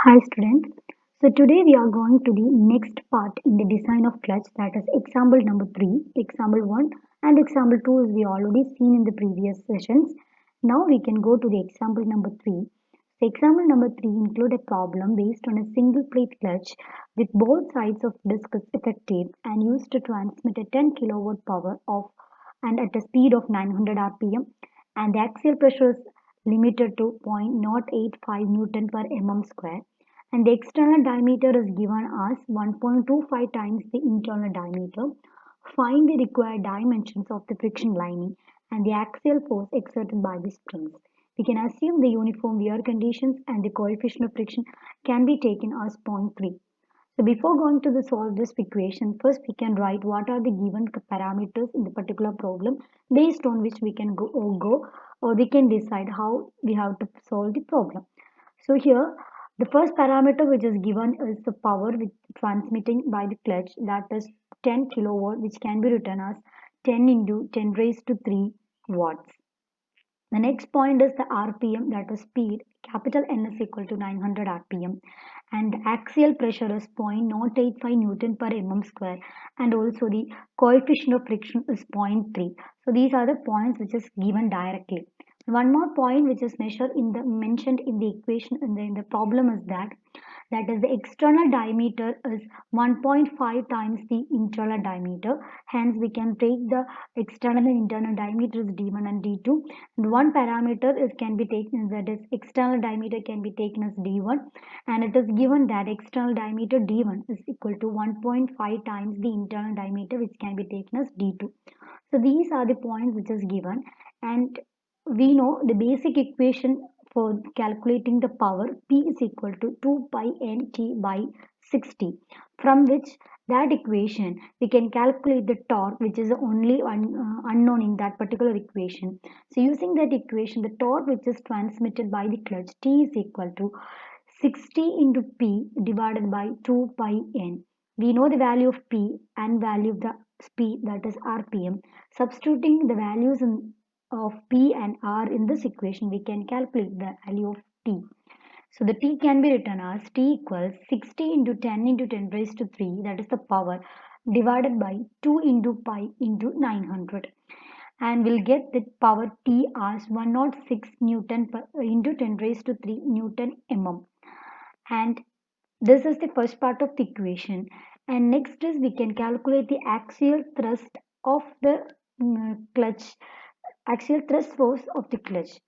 Hi student. So today we are going to the next part in the design of clutch, that is example number 3, example 1 and example 2 is we already seen in the previous sessions. Now we can go to the example number 3. The example number 3 include a problem based on a single plate clutch with both sides of disc is effective and used to transmit a 10 kilowatt power of and at a speed of 900 rpm, and the axial pressure is limited to 0.085 Newton per mm square, and the external diameter is given as 1.25 times the internal diameter. Find the required dimensions of the friction lining and the axial force exerted by the springs. We can assume the uniform wear conditions and the coefficient of friction can be taken as zero point 0.3. So before going to the solve this equation, first we can write what are the given parameters in the particular problem, based on which we can or we can decide how we have to solve the problem. So here the first parameter which is given is the power which transmitting by the clutch, that is 10 kilowatt, which can be written as 10 into 10 raised to 3 watts. The next point is the RPM, that is speed. Capital N is equal to 900 RPM, and axial pressure is 0.085 Newton per mm square, and also the coefficient of friction is zero point 0.3. So these are the points which is given directly. One more point which is mentioned in the equation in the problem is that is the external diameter is 1.5 times the internal diameter. Hence we can take the external and internal diameter is d1 and d2, and one parameter is can be taken, that is external diameter can be taken as d1, and it is given that external diameter d1 is equal to 1.5 times the internal diameter, which can be taken as d2. So these are the points which is given, and we know the basic equation for calculating the power P is equal to 2 pi nt by 60, from which that equation we can calculate the torque, which is the only unknown in that particular equation. So using that equation, the torque which is transmitted by the clutch T is equal to 60 into P divided by 2 pi n. We know the value of P and value of the speed, that is RPM. Substituting the values of P and R in this equation, we can calculate the value of T. So the T can be written as T equals 60 into 10 into 10 raised to 3, that is the power, divided by 2 into pi into 900. And we'll get the power T as 106 Newton per, into 10 raised to 3 Newton mm. And this is the first part of the equation. And next is we can calculate the axial thrust of the clutch, axial thrust force of the clutch.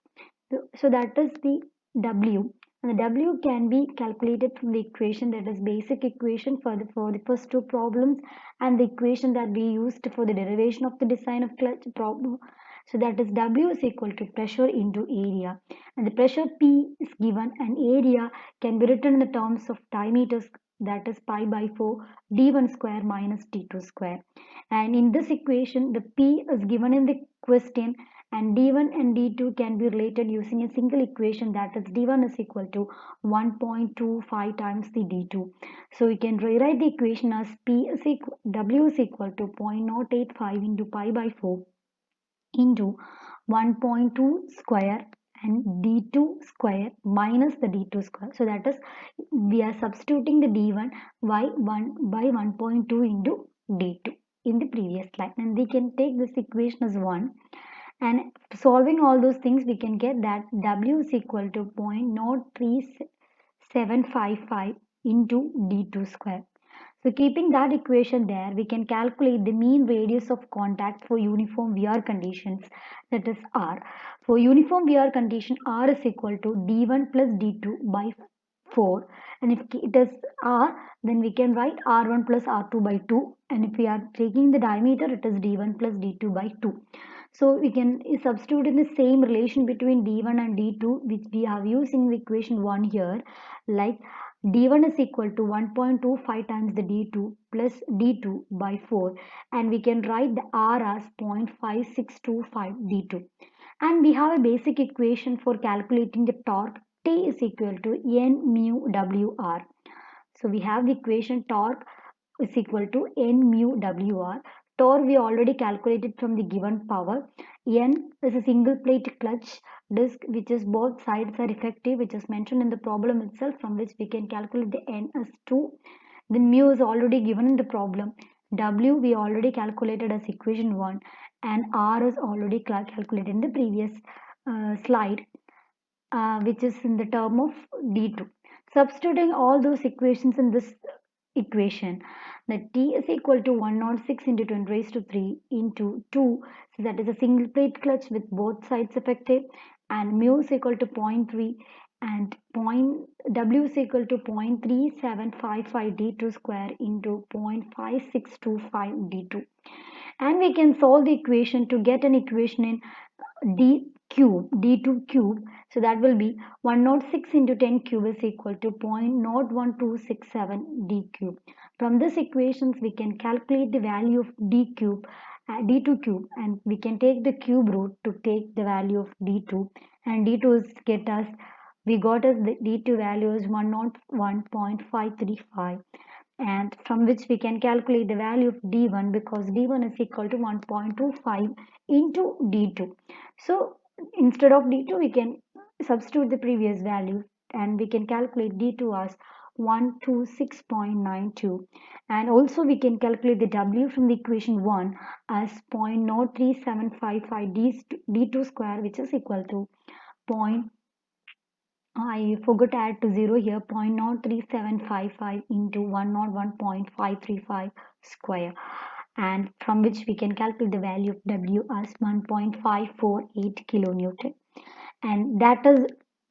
So that is the W. And the W can be calculated from the equation, that is basic equation for the first two problems, and the equation that we used for the derivation of the design of clutch problem. So that is W is equal to pressure into area, and the pressure P is given, and area can be written in the terms of diameters, that is pi by 4 d1 square minus d2 square. And in this equation the P is given in the question, and d1 and d2 can be related using a single equation, that is d1 is equal to 1.25 times the d2. So we can rewrite the equation as W is equal to 0.085 into pi by 4 into 1.2 square and d2 square minus the d2 square. So that is we are substituting the d1 by 1.2 into d2 in the previous slide, and we can take this equation as 1, and solving all those things we can get that W is equal to 0.03755 into d2 square. So keeping that equation there, we can calculate the mean radius of contact for uniform wear conditions, that is R. For uniform wear condition, R is equal to D1 plus D2 by 4. And if it is R, then we can write R1 plus R2 by 2. And if we are taking the diameter, it is D1 plus D2 by 2. So we can substitute in the same relation between D1 and D2, which we have used in the equation 1 here, like d1 is equal to 1.25 times the d2 plus d2 by 4, and we can write the r as 0.5625 d2. And we have a basic equation for calculating the torque. T is equal to n mu wr. So we have the equation torque is equal to n mu wr. Torque we already calculated from the given power, N is a single plate clutch disc which is both sides are effective, which is mentioned in the problem itself, from which we can calculate the N as 2. Then mu is already given in the problem. W we already calculated as equation 1, and R is already calculated in the previous slide, which is in the term of d2. Substituting all those equations in this equation, the T is equal to 106 into 10 raised to 3 into 2, so that is a single plate clutch with both sides effective, and mu is equal to zero point 0.3, and W is equal to 0.3755 d2 square into 0.5625 d2. And we can solve the equation to get an equation in d2 cube, so that will be 106 into 10 cube is equal to 0.01267 d cube. From this equations we can calculate the value of d2 cube, and we can take the cube root to take the value of d2, and d2 is we got us the d2 value is 101.535, and from which we can calculate the value of d1, because d1 is equal to 1.25 into d2. So instead of d2 we can substitute the previous value, and we can calculate d2 as 126.92, and also we can calculate the w from the equation 1 as 0.03755 d2 square, which is equal to point I forgot to add to 0 here, 0.03755 into 101.535 square, and from which we can calculate the value of W as 1.548 kilonewton. And that is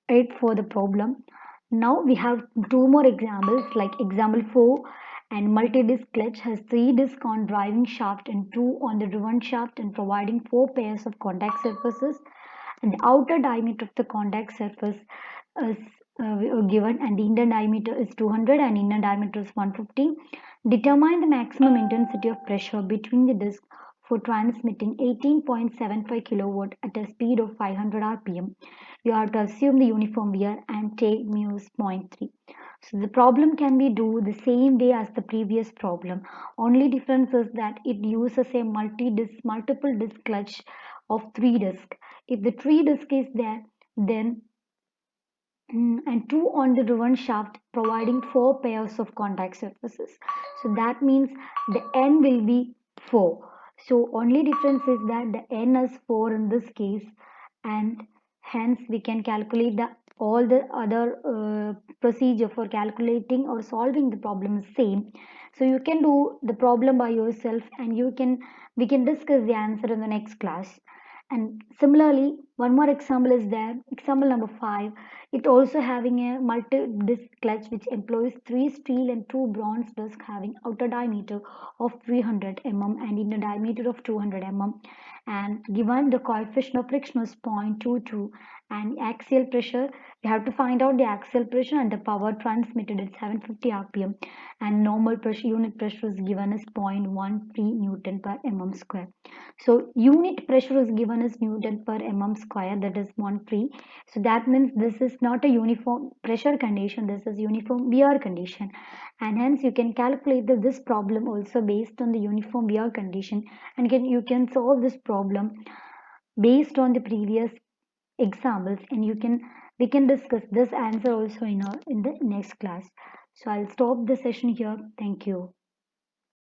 it for the problem. Now we have two more examples, like example 4, and multi-disc clutch has 3 discs on driving shaft and 2 on the driven shaft, and providing 4 pairs of contact surfaces, and the outer diameter of the contact surface is given, and the inner diameter is 200 and inner diameter is 150. Determine the maximum intensity of pressure between the discs for transmitting 18.75 kilowatt at a speed of 500 rpm. You have to assume the uniform wear and take mu is 0.3. So the problem can be do the same way as the previous problem. Only difference is that it uses a multiple disc clutch of 3 discs. If the 3 disc is there, then and 2 on the driven shaft, providing 4 pairs of contact surfaces. So that means the n will be 4. So only difference is that the n is 4 in this case, and hence we can calculate the all the other procedure for calculating or solving the problem is same. So you can do the problem by yourself, and we can discuss the answer in the next class. And similarly, one more example is there, example number 5. It also having a multi-disc clutch which employs 3 steel and 2 bronze discs having outer diameter of 300 mm and inner diameter of 200 mm, and given the coefficient of friction is 0.22, and axial pressure, you have to find out the axial pressure, and the power transmitted at 750 rpm, and normal pressure unit pressure is given as 0.13 newton per mm square. So unit pressure is given as Newton per mm square, that is 1 3. So that means this is not a uniform pressure condition, this is uniform wear condition, and hence you can calculate this problem also based on the uniform wear condition, and you can solve this problem based on the previous examples, and we can discuss this answer also in the next class. So I'll stop the session here. Thank you.